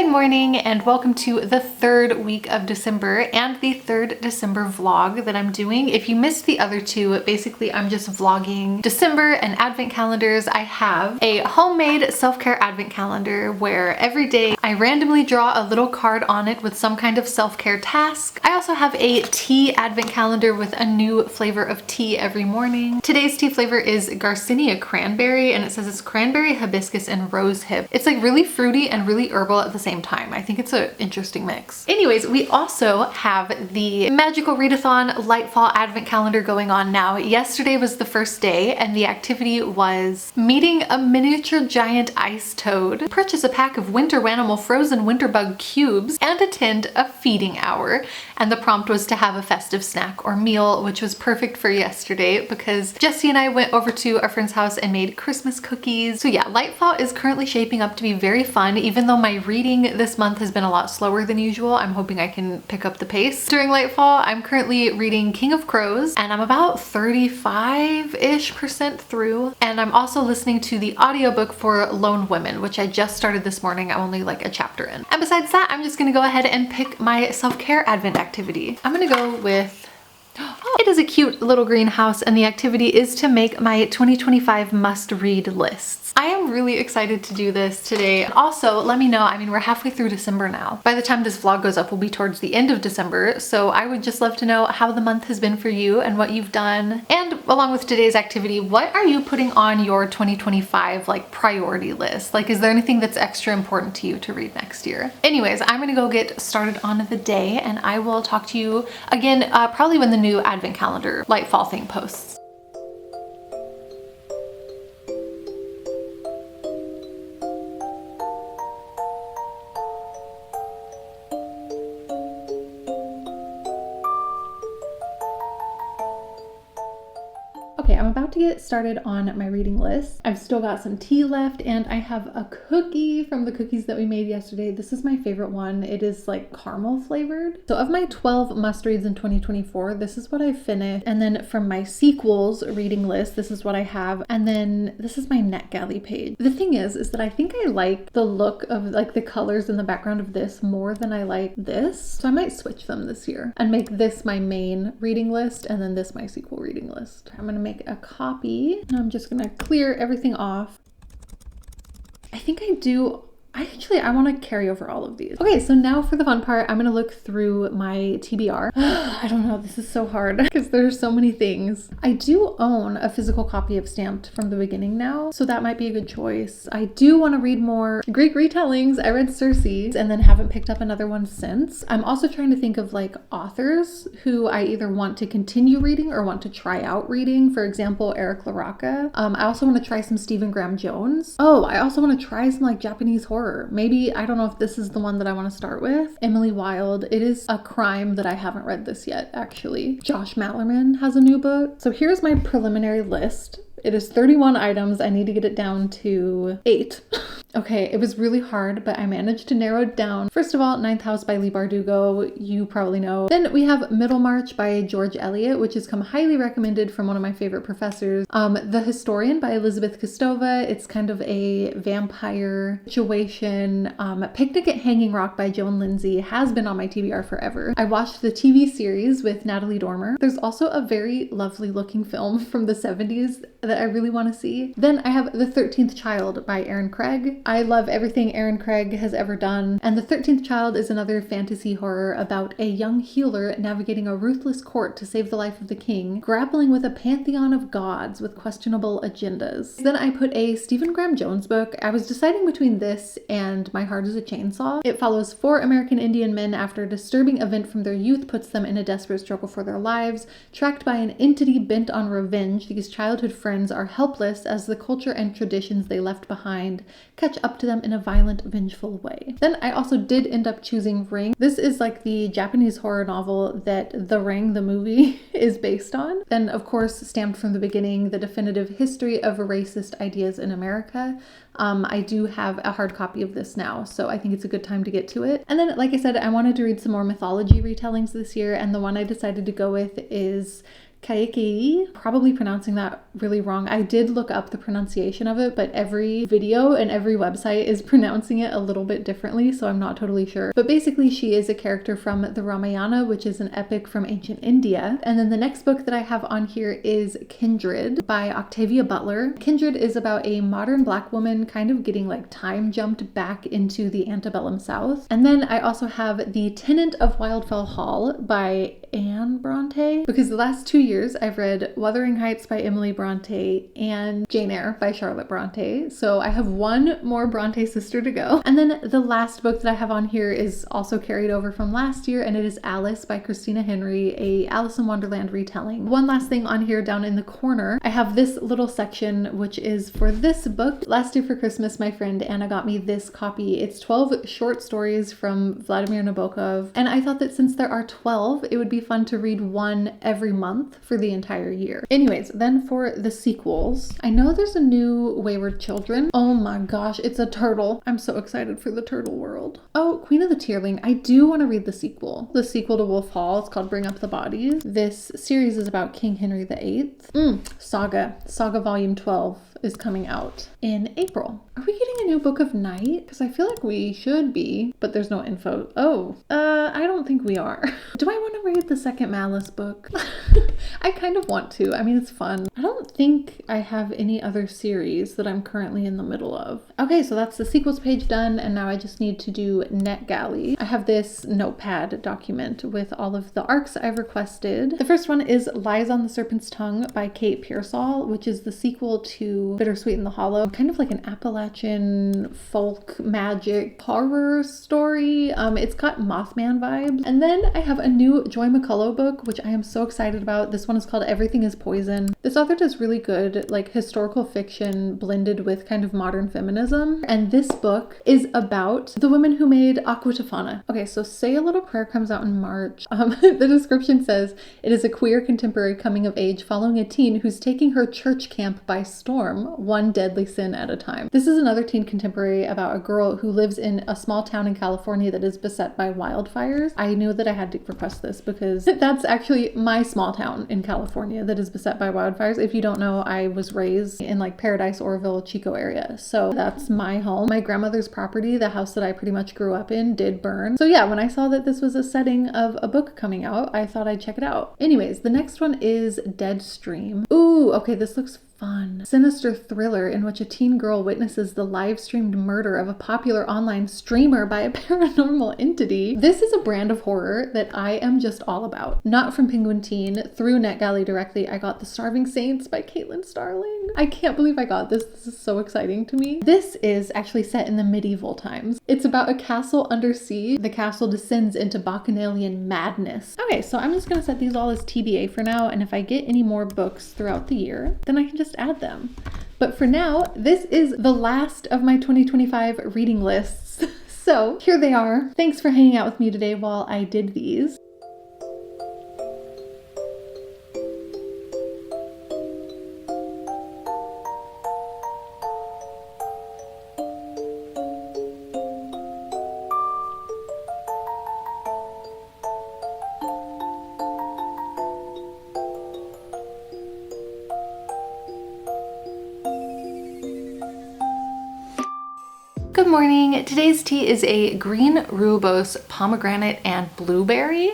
Good morning and welcome to the third week of December and the third December vlog that I'm doing. If you missed the other two, basically I'm just vlogging December and advent calendars. I have a homemade self-care advent calendar where every day I randomly draw a little card on it with some kind of self-care task. I also have a tea advent calendar with a new flavor of tea every morning. Today's tea flavor is Garcinia cranberry and it says it's cranberry, hibiscus, and rose hip. It's like really fruity and really herbal at the same time. I think it's an interesting mix. Anyways, we also have the magical readathon light fall advent calendar going on now. Yesterday was the first day and the activity was meeting a miniature giant ice toad, purchase a pack of winter wanimal frozen winter bug cubes, and attend a feeding hour. And the prompt was to have a festive snack or meal, which was perfect for yesterday because Jesse and I went over to our friend's house and made Christmas cookies. So yeah, light fall is currently shaping up to be very fun, even though my reading this month has been a lot slower than usual. I'm hoping I can pick up the pace during light fall. I'm currently reading King of Crows and I'm about 35-ish% through. And I'm also listening to the audiobook for Lone Women, which I just started this morning. I'm only like a chapter in. And besides that, I'm just gonna go ahead and pick my self-care advent activity. I'm gonna go with it is a cute little greenhouse and the activity is to make my 2025 must-read lists. I am really excited to do this today. Also, let me know, I mean, we're halfway through December now. By the time this vlog goes up, we'll be towards the end of December. So I would just love to know how the month has been for you and what you've done. And along with today's activity, what are you putting on your 2025 like priority list? Like, is there anything that's extra important to you to read next year? Anyways, I'm gonna go get started on the day and I will talk to you again, probably when the new advent calendar light fall thing posts. Okay, I'm about to get started on my reading list. I've still got some tea left and I have a cookie from the cookies that we made yesterday. This is my favorite one. It is like caramel flavored. So of my 12 must reads in 2024, this is what I finished. And then from my sequels reading list, this is what I have. And then this is my NetGalley page. The thing is that I think I like the look of like the colors in the background of this more than I like this. So I might switch them this year and make this my main reading list and then this my sequel reading list. I'm gonna make a copy and I'm just gonna clear everything off. I think I want to carry over all of these. Okay, so now for the fun part, I'm gonna look through my TBR. I don't know, this is so hard because there's so many things. I do own a physical copy of Stamped from the beginning now, so that might be a good choice. I do want to read more Greek retellings. I read Circe and then haven't picked up another one since. I'm also trying to think of like authors who I either want to continue reading or want to try out reading. For example, Eric LaRocca. I also want to try some Stephen Graham Jones. Oh, I also want to try some like Japanese horror. Maybe, I don't know if this is the one that I want to start with. Emily Wilde. It is a crime that I haven't read this yet, actually. Josh Mallerman has a new book. So here's my preliminary list. It is 31 items. I need to get it down to 8. Okay, it was really hard, but I managed to narrow it down. First of all, Ninth House by Leigh Bardugo, you probably know. Then we have Middlemarch by George Eliot, which has come highly recommended from one of my favorite professors. The Historian by Elizabeth Kostova. It's kind of a vampire situation. Picnic at Hanging Rock by Joan Lindsay has been on my TBR forever. I watched the TV series with Natalie Dormer. There's also a very lovely looking film from the 70s that I really want to see. Then I have The 13th Child by Erin Craig. I love everything Erin Craig has ever done. And The 13th Child is another fantasy horror about a young healer navigating a ruthless court to save the life of the king, grappling with a pantheon of gods with questionable agendas. Then I put a Stephen Graham Jones book. I was deciding between this and My Heart is a Chainsaw. It follows 4 American Indian men after a disturbing event from their youth puts them in a desperate struggle for their lives. Tracked by an entity bent on revenge, these childhood friends are helpless as the culture and traditions they left behind catch up to them in a violent, vengeful way. Then I also did end up choosing Ring. This is like the Japanese horror novel that The Ring, the movie, is based on. Then, of course, Stamped from the Beginning, the definitive history of racist ideas in America. I do have a hard copy of this now, so I think it's a good time to get to it. And then, like I said, I wanted to read some more mythology retellings this year, and the one I decided to go with is Kaikei. Probably pronouncing that really wrong. I did look up the pronunciation of it, but every video and every website is pronouncing it a little bit differently, so I'm not totally sure. But basically, she is a character from the Ramayana, which is an epic from ancient India. And then the next book that I have on here is Kindred by Octavia Butler. Kindred is about a modern Black woman kind of getting like time jumped back into the antebellum South. And then I also have The Tenant of Wildfell Hall by Anne Bronte, because the last 2 years I've read Wuthering Heights by Emily Bronte and Jane Eyre by Charlotte Bronte. So I have one more Bronte sister to go. And then the last book that I have on here is also carried over from last year, and it is Alice by Christina Henry, a Alice in Wonderland retelling. One last thing on here down in the corner, I have this little section which is for this book. Last year for Christmas, my friend Anna got me this copy. It's 12 short stories from Vladimir Nabokov, and I thought that since there are 12, it would be fun to read one every month for the entire year. Anyways, then for the sequels, I know there's a new Wayward Children. Oh my gosh, it's a turtle. I'm so excited for the turtle world. Oh, Queen of the Tearling. I do want to read the sequel. The sequel to Wolf Hall. It's called Bring Up the Bodies. This series is about King Henry VIII. Saga Volume 12 is coming out in April. Are we getting a new Book of Night? Because I feel like we should be, but there's no info. I don't think we are. Do I want to read the second Malice book? I kind of want to. I mean, it's fun. I don't think I have any other series that I'm currently in the middle of. Okay, so that's the sequels page done, and now I just need to do NetGalley. I have this notepad document with all of the arcs I've requested. The first one is Lies on the Serpent's Tongue by Kate Pearsall, which is the sequel to Bittersweet and the Hollow, kind of like an Appalachian folk magic horror story. It's got Mothman vibes. And then I have a new Joy McCullough book, which I am so excited about. This one is called Everything is Poison. This author does really good, like historical fiction blended with kind of modern feminism. And this book is about the women who made Aqua Tofana. Okay, so Say a Little Prayer comes out in March. The description says, it is a queer contemporary coming of age following a teen who's taking her church camp by storm, one deadly sin at a time. This is another teen contemporary about a girl who lives in a small town in California that is beset by wildfires. I knew that I had to request this because that's actually my small town in California that is beset by wildfires. If you don't know, I was raised in like Paradise, Oroville, Chico area. So that's my home. My grandmother's property, the house that I pretty much grew up in, did burn. So yeah, when I saw that this was a setting of a book coming out, I thought I'd check it out. Anyways, the next one is Deadstream. Ooh, okay, this looks fun. Sinister thriller in which a teen girl witnesses the live-streamed murder of a popular online streamer by a paranormal entity. This is a brand of horror that I am just all about. Not from Penguin Teen, through NetGalley directly, I got The Starving Saints by Caitlin Starling. I can't believe I got this. This is so exciting to me. This is actually set in the medieval times. It's about a castle under siege. The castle descends into Bacchanalian madness. Okay, so I'm just gonna set these all as TBA for now, and if I get any more books throughout the year, then I can just add them. But for now, this is the last of my 2025 reading lists. So here they are. Thanks for hanging out with me today while I did these. Good morning. Today's tea is a green rooibos, pomegranate, and blueberry.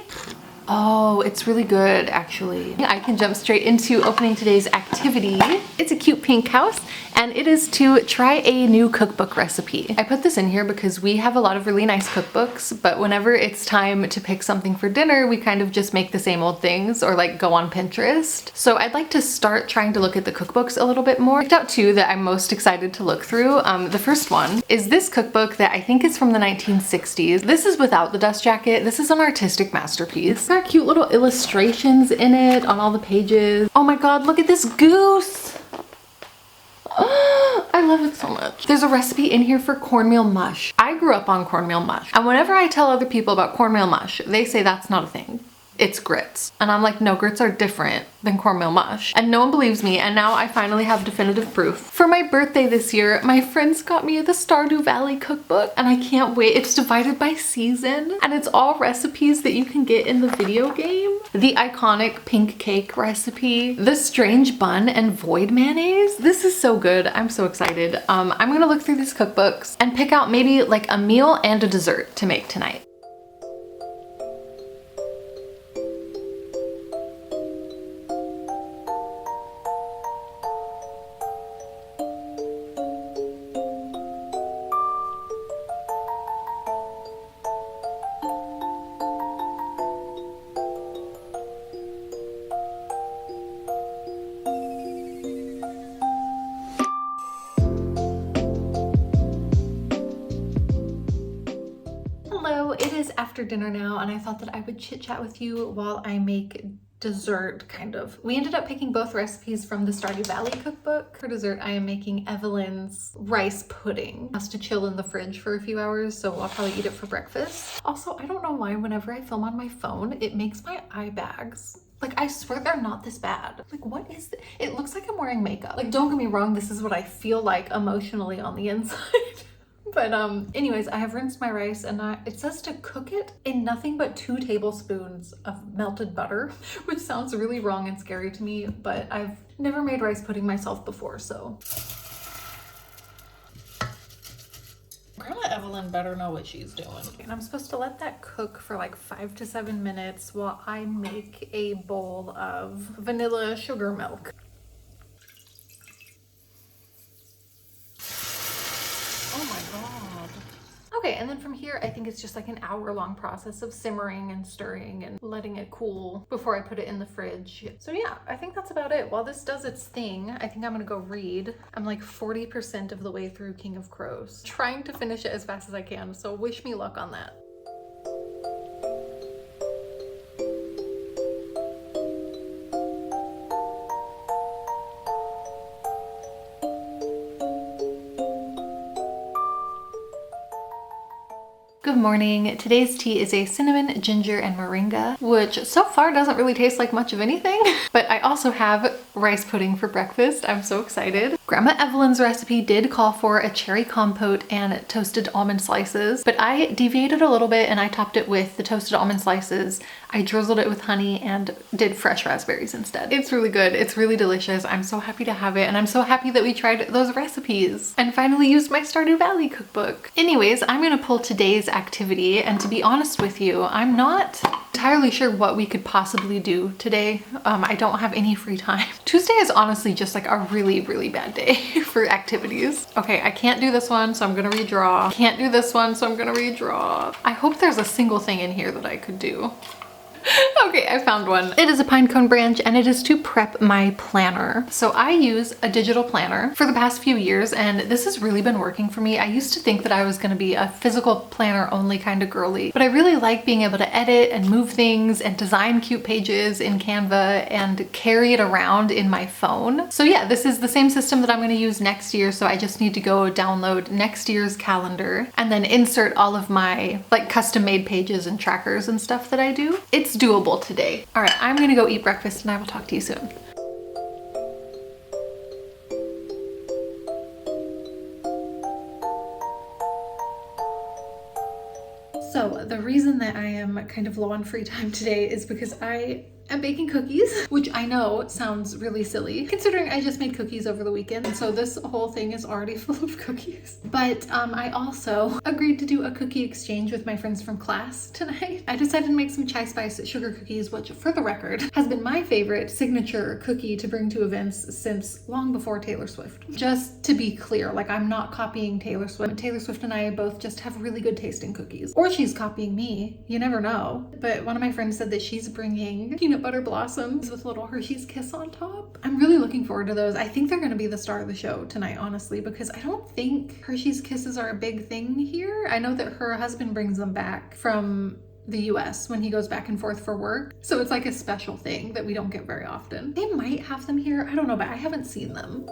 Oh, it's really good, actually. I can jump straight into opening today's activity. It's a cute pink house, and it is to try a new cookbook recipe. I put this in here because we have a lot of really nice cookbooks, but whenever it's time to pick something for dinner, we kind of just make the same old things or like go on Pinterest. So I'd like to start trying to look at the cookbooks a little bit more. I picked out two that I'm most excited to look through. The first one is this cookbook that I think is from the 1960s. This is without the dust jacket. This is an artistic masterpiece. Cute little illustrations in it on all the pages. Oh my god, look at this goose! I love it so much. There's a recipe in here for cornmeal mush. I grew up on cornmeal mush, and whenever I tell other people about cornmeal mush, they say that's not a thing. it's grits. And I'm like, no, grits are different than cornmeal mush. And no one believes me, and now I finally have definitive proof. For my birthday this year, my friends got me the Stardew Valley cookbook, and I can't wait. It's divided by season, and it's all recipes that you can get in the video game. The iconic pink cake recipe, the strange bun and void mayonnaise. This is so good. I'm so excited. I'm gonna look through these cookbooks and pick out maybe like a meal and a dessert to make tonight. It is after dinner now, and I thought that I would chit chat with you while I make dessert, kind of. We ended up picking both recipes from the Stardew Valley cookbook. For dessert, I am making Evelyn's rice pudding. It has to chill in the fridge for a few hours, so I'll probably eat it for breakfast. Also, I don't know why whenever I film on my phone, it makes my eye bags. Like, I swear they're not this bad. Like, what is this? It looks like I'm wearing makeup. Like, don't get me wrong, this is what I feel like emotionally on the inside. But anyways, I have rinsed my rice, and it says to cook it in nothing but 2 tablespoons of melted butter, which sounds really wrong and scary to me, but I've never made rice pudding myself before, so. Grandma Evelyn better know what she's doing. And I'm supposed to let that cook for like 5 to 7 minutes while I make a bowl of vanilla sugar milk. Oh my God. Okay, and then from here, I think it's just like an hour-long process of simmering and stirring and letting it cool before I put it in the fridge. So yeah, I think that's about it. While this does its thing, I think I'm gonna go read. I'm like 40% of the way through King of Crows, trying to finish it as fast as I can, so wish me luck on that. Good morning. Today's tea is a cinnamon, ginger, and moringa, which so far doesn't really taste like much of anything, but I also have rice pudding for breakfast. I'm so excited. Grandma Evelyn's recipe did call for a cherry compote and toasted almond slices, but I deviated a little bit and I topped it with the toasted almond slices. I drizzled it with honey and did fresh raspberries instead. It's really good. It's really delicious. I'm so happy to have it, and I'm so happy that we tried those recipes and finally used my Stardew Valley cookbook. Anyways, I'm gonna pull today's activity, and to be honest with you, I'm not entirely sure what we could possibly do today. I don't have any free time. Tuesday is honestly just like a really, really bad day for activities. Okay, I can't do this one, so I'm gonna redraw. Can't do this one, so I'm gonna redraw. I hope there's a single thing in here that I could do. Okay, I found one. It is a pine cone branch, and it is to prep my planner. So I use a digital planner for the past few years, and this has really been working for me. I used to think that I was gonna be a physical planner only kind of girly, but I really like being able to edit and move things and design cute pages in Canva and carry it around in my phone. So yeah, this is the same system that I'm gonna use next year, so I just need to go download next year's calendar and then insert all of my like custom made pages and trackers and stuff that I do. It's doable today. All right, I'm gonna go eat breakfast, and I will talk to you soon. So the reason that I am kind of low on free time today is because I am baking cookies, which I know sounds really silly considering I just made cookies over the weekend. And so this whole thing is already full of cookies. But I also agreed to do a cookie exchange with my friends from class tonight. I decided to make some chai spice sugar cookies, which for the record has been my favorite signature cookie to bring to events since long before Taylor Swift. Just to be clear, like I'm not copying Taylor Swift. Taylor Swift and I both just have really good tasting cookies. Or she's copying me, you never know. But one of my friends said that she's bringing peanut butter blossoms with little Hershey's Kiss on top. I'm really looking forward to those. I think they're gonna be the star of the show tonight, honestly, because I don't think Hershey's Kisses are a big thing here. I know that her husband brings them back from the US when he goes back and forth for work. So it's like a special thing that we don't get very often. They might have them here, I don't know, but I haven't seen them.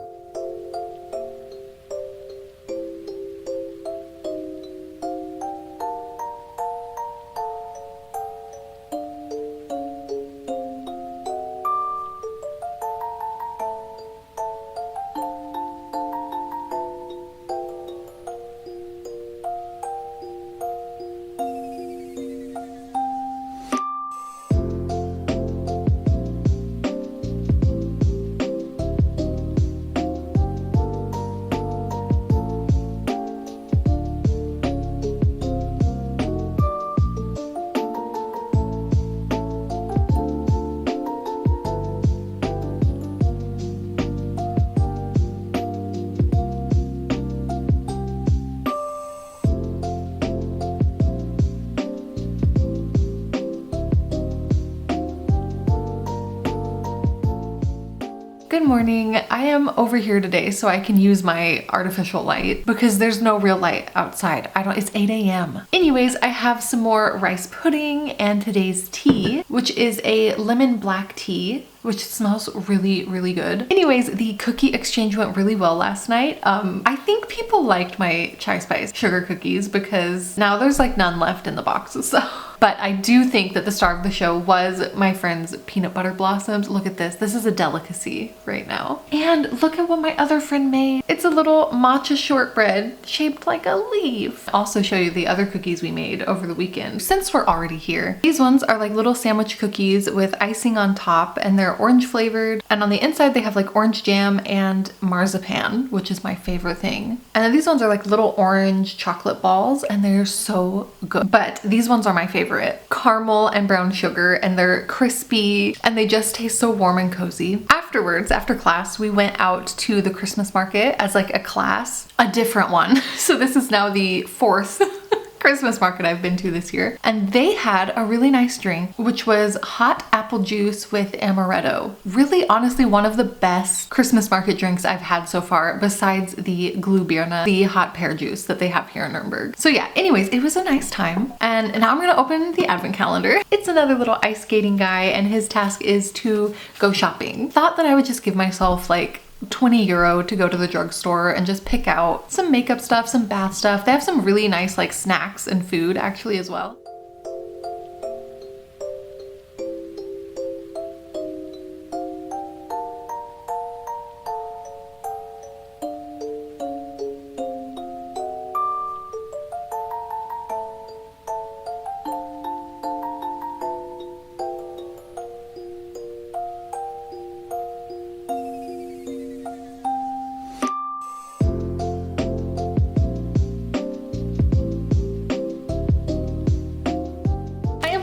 Good morning. I am over here today so I can use my artificial light because there's no real light outside. It's 8 a.m. Anyways, I have some more rice pudding and today's tea, which is a lemon black tea, which smells really, really good. Anyways, the cookie exchange went really well last night. I think people liked my chai spice sugar cookies because now there's like none left in the boxes, so. But I do think that the star of the show was my friend's peanut butter blossoms. Look at this. This is a delicacy right now. And look at what my other friend made. It's a little matcha shortbread shaped like a leaf. I'll also show you the other cookies we made over the weekend since we're already here. These ones are like little sandwich cookies with icing on top, and they're orange flavored. And on the inside they have like orange jam and marzipan, which is my favorite thing. And then these ones are like little orange chocolate balls, and they're so good. But these ones are my favorite. Caramel and brown sugar, and they're crispy and they just taste so warm and cozy. Afterwards, after class, we went out to the Christmas market as like a class, a different one. So this is now the fourth Christmas market I've been to this year, and they had a really nice drink, which was hot apple juice with amaretto. Really, honestly, one of the best Christmas market drinks I've had so far, besides the Glühbirne, the hot pear juice that they have here in Nuremberg. So yeah, anyways, it was a nice time, and now I'm gonna open the advent calendar. It's another little ice skating guy, and his task is to go shopping. Thought that I would just give myself like 20 euro to go to the drugstore and just pick out some makeup stuff, some bath stuff. They have some really nice like snacks and food actually as well.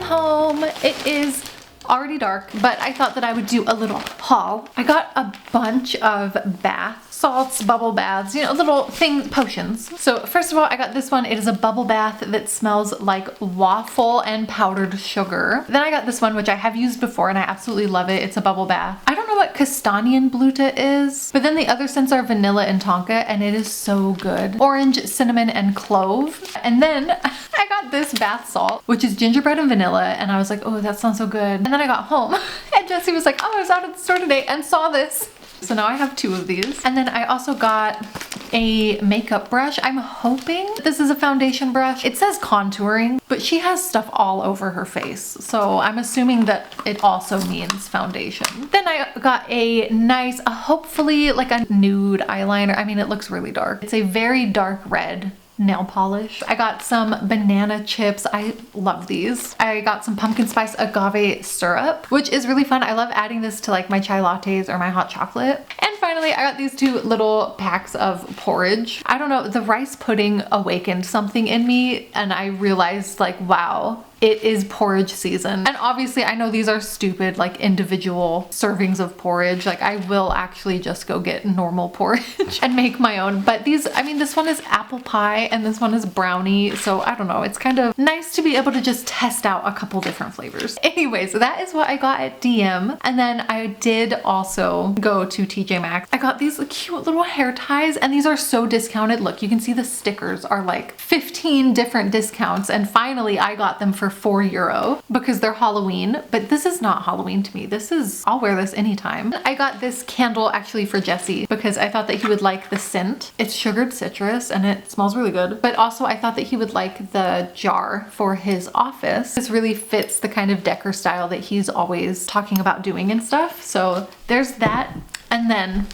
Home. It is already dark, but I thought that I would do a little haul. I got a bunch of bath salts, bubble baths, little potions. So first of all, I got this one. It is a bubble bath that smells like waffle and powdered sugar. Then I got this one, which I have used before and I absolutely love it. It's a bubble bath. I don't know what Kastanienblüte is, but then the other scents are vanilla and tonka, and it is so good. Orange, cinnamon, and clove. And then I got this bath salt, which is gingerbread and vanilla, and I was like, oh, that sounds so good. And then I got home and Jesse was like, oh, I was out at the store today and saw this. So now I have 2 of these. And then I also got a makeup brush. I'm hoping this is a foundation brush. It says contouring, but she has stuff all over her face. So I'm assuming that it also means foundation. Then I got a nice, hopefully like a nude eyeliner. I mean, it looks really dark. It's a very dark red nail polish. I got some banana chips. I love these. I got some pumpkin spice agave syrup, which is really fun. I love adding this to like my chai lattes or my hot chocolate. And finally, I got these 2 little packs of porridge. I don't know, the rice pudding awakened something in me, and I realized like, wow, it is porridge season. And obviously I know these are stupid, like individual servings of porridge. Like I will actually just go get normal porridge and make my own. But these, I mean, this one is apple pie and this one is brownie. So I don't know, it's kind of nice to be able to just test out a couple different flavors. Anyways, that is what I got at DM. And then I did also go to TJ Maxx. I got these cute little hair ties, and these are so discounted. Look, you can see the stickers are like 15 different discounts. And finally I got them for 4 euro because they're Halloween, but this is not Halloween to me. This is, I'll wear this anytime. I got this candle actually for Jesse because I thought that he would like the scent. It's sugared citrus and it smells really good, but also I thought that he would like the jar for his office. This really fits the kind of decor style that he's always talking about doing and stuff. So there's that. And then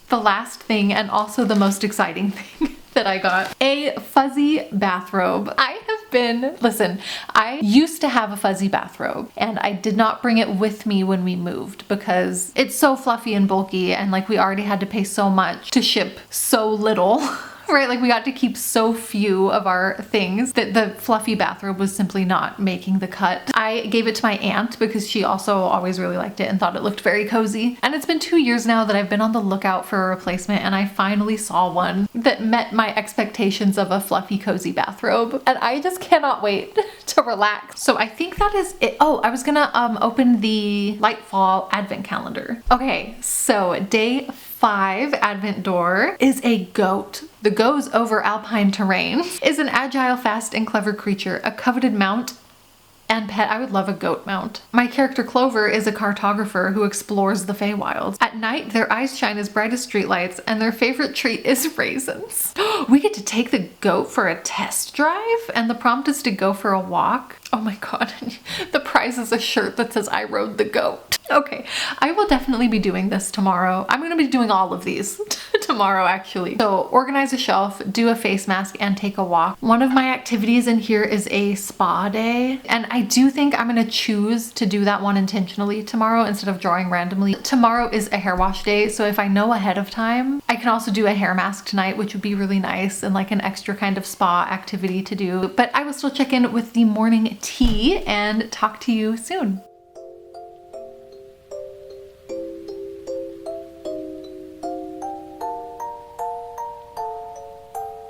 the last thing, and also the most exciting thing, that I got a fuzzy bathrobe. Listen, I used to have a fuzzy bathrobe and I did not bring it with me when we moved because it's so fluffy and bulky, and like we already had to pay so much to ship so little right? Like we got to keep so few of our things that the fluffy bathrobe was simply not making the cut. I gave it to my aunt because she also always really liked it and thought it looked very cozy. And it's been 2 years now that I've been on the lookout for a replacement, and I finally saw one that met my expectations of a fluffy, cozy bathrobe. And I just cannot wait to relax. So I think that is it. Oh, I was gonna open the Lightfall advent calendar. Okay, so day 5 advent door is a goat. The goes over alpine terrain, is an agile, fast, and clever creature, a coveted mount and pet. I would love a goat mount. My character Clover is a cartographer who explores the Feywilds. At night, their eyes shine as bright as streetlights, and their favorite treat is raisins. We get to take the goat for a test drive, and the prompt is to go for a walk. Oh my god, the prize is a shirt that says I rode the goat. Okay, I will definitely be doing this tomorrow. I'm gonna be doing all of these tomorrow actually. So organize a shelf, do a face mask, and take a walk. One of my activities in here is a spa day, and I do think I'm gonna choose to do that one intentionally tomorrow instead of drawing randomly. Tomorrow is a hair wash day, so if I know ahead of time, I can also do a hair mask tonight, which would be really nice and like an extra kind of spa activity to do. But I will still check in with the morning tea and talk to you soon.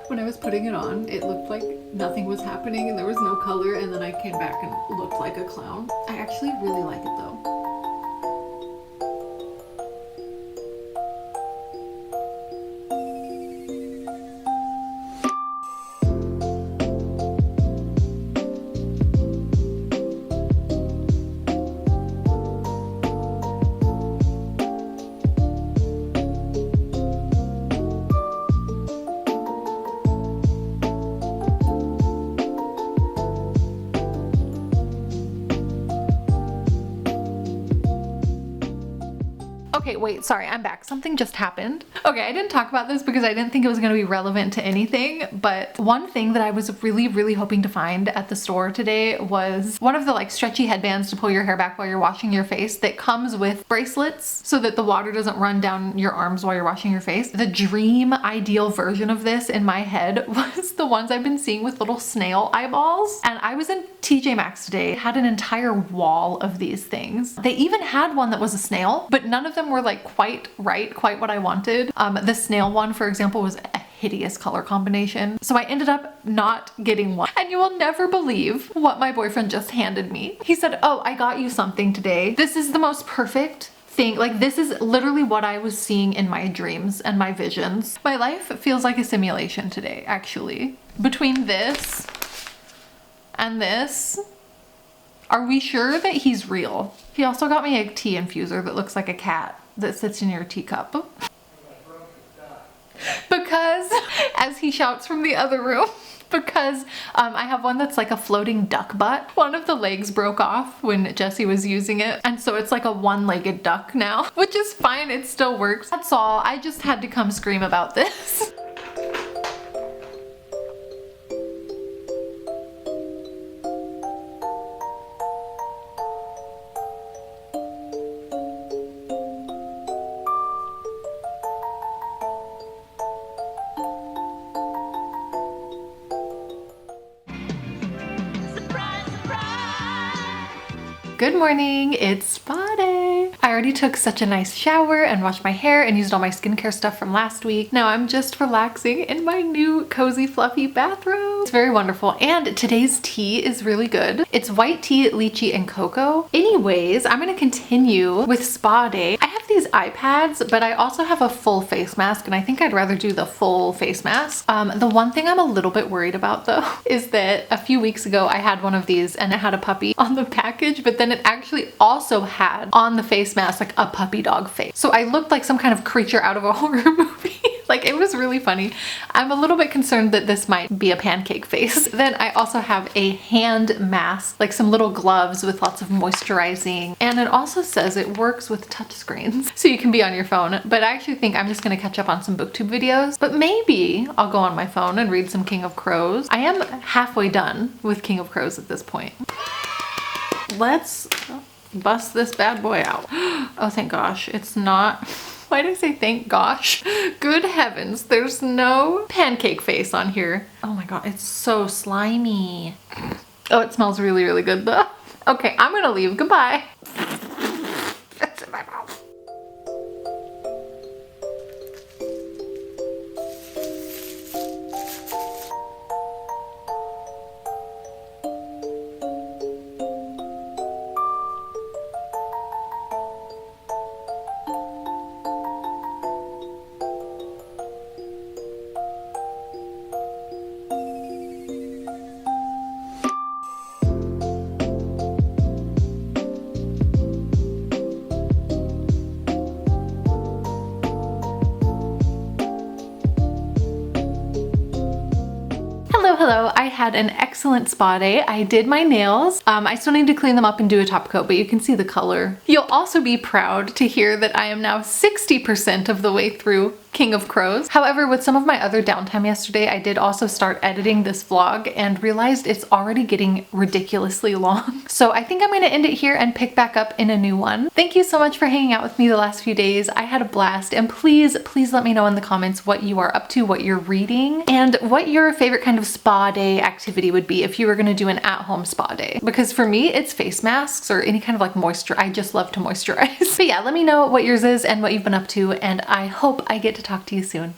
When I was putting it on, it looked like nothing was happening and there was no color, and then I came back and looked like a clown. I actually really like it though. Okay, wait, sorry, I'm back. Something just happened. Okay, I didn't talk about this because I didn't think it was gonna be relevant to anything, but one thing that I was really hoping to find at the store today was one of the like stretchy headbands to pull your hair back while you're washing your face that comes with bracelets so that the water doesn't run down your arms while you're washing your face. The dream ideal version of this in my head was the ones I've been seeing with little snail eyeballs. And I was in TJ Maxx today, had an entire wall of these things. They even had one that was a snail, but none of them were like quite what I wanted. The snail one, for example, was a hideous color combination. So I ended up not getting one. And you will never believe what my boyfriend just handed me. He said, "Oh, I got you something today. This is the most perfect thing. Like, this is literally what I was seeing in my dreams and my visions." My life feels like a simulation today, actually. Between this and this, are we sure that he's real? He also got me a tea infuser that looks like a cat that sits in your teacup. Because, as he shouts from the other room, because I have one that's like a floating duck butt. One of the legs broke off when Jesse was using it, and so it's like a one-legged duck now, which is fine, it still works. That's all. I just had to come scream about this. Good morning, it's spa day. I already took such a nice shower and washed my hair and used all my skincare stuff from last week. Now I'm just relaxing in my new cozy fluffy bathrobe. It's very wonderful, and today's tea is really good. It's white tea, lychee, and cocoa. Anyways, I'm gonna continue with spa day. I have these eye pads, but I also have a full face mask, and I think I'd rather do the full face mask. The one thing I'm a little bit worried about though is that a few weeks ago I had one of these and it had a puppy on the package, but then it actually also had on the face mask like a puppy dog face. So I looked like some kind of creature out of a horror movie. Like, it was really funny. I'm a little bit concerned that this might be a pancake face. Then I also have a hand mask, like some little gloves with lots of moisturizing. And it also says it works with touch screens, so you can be on your phone. But I actually think I'm just gonna catch up on some booktube videos. But maybe I'll go on my phone and read some King of Crows. I am halfway done with King of Crows at this point. Let's bust this bad boy out. Oh, thank gosh, it's not Why did I say thank gosh? Good heavens, there's no pancake face on here. Oh my god, it's so slimy. Oh, it smells really, really good though. Okay, I'm gonna leave. Goodbye. That's in my mouth. Hello, I had an excellent spa day. I did my nails. I still need to clean them up and do a top coat, but you can see the color. You'll also be proud to hear that I am now 60% of the way through King of Crows. However, with some of my other downtime yesterday, I did also start editing this vlog and realized it's already getting ridiculously long. So I think I'm gonna end it here and pick back up in a new one. Thank you so much for hanging out with me the last few days. I had a blast, and please let me know in the comments what you are up to, what you're reading, and what your favorite kind of spa day activity would be if you were gonna do an at-home spa day. Because for me, it's face masks or any kind of like moisture. I just love to moisturize. But yeah, let me know what yours is and what you've been up to, and I hope I get to talk to you soon.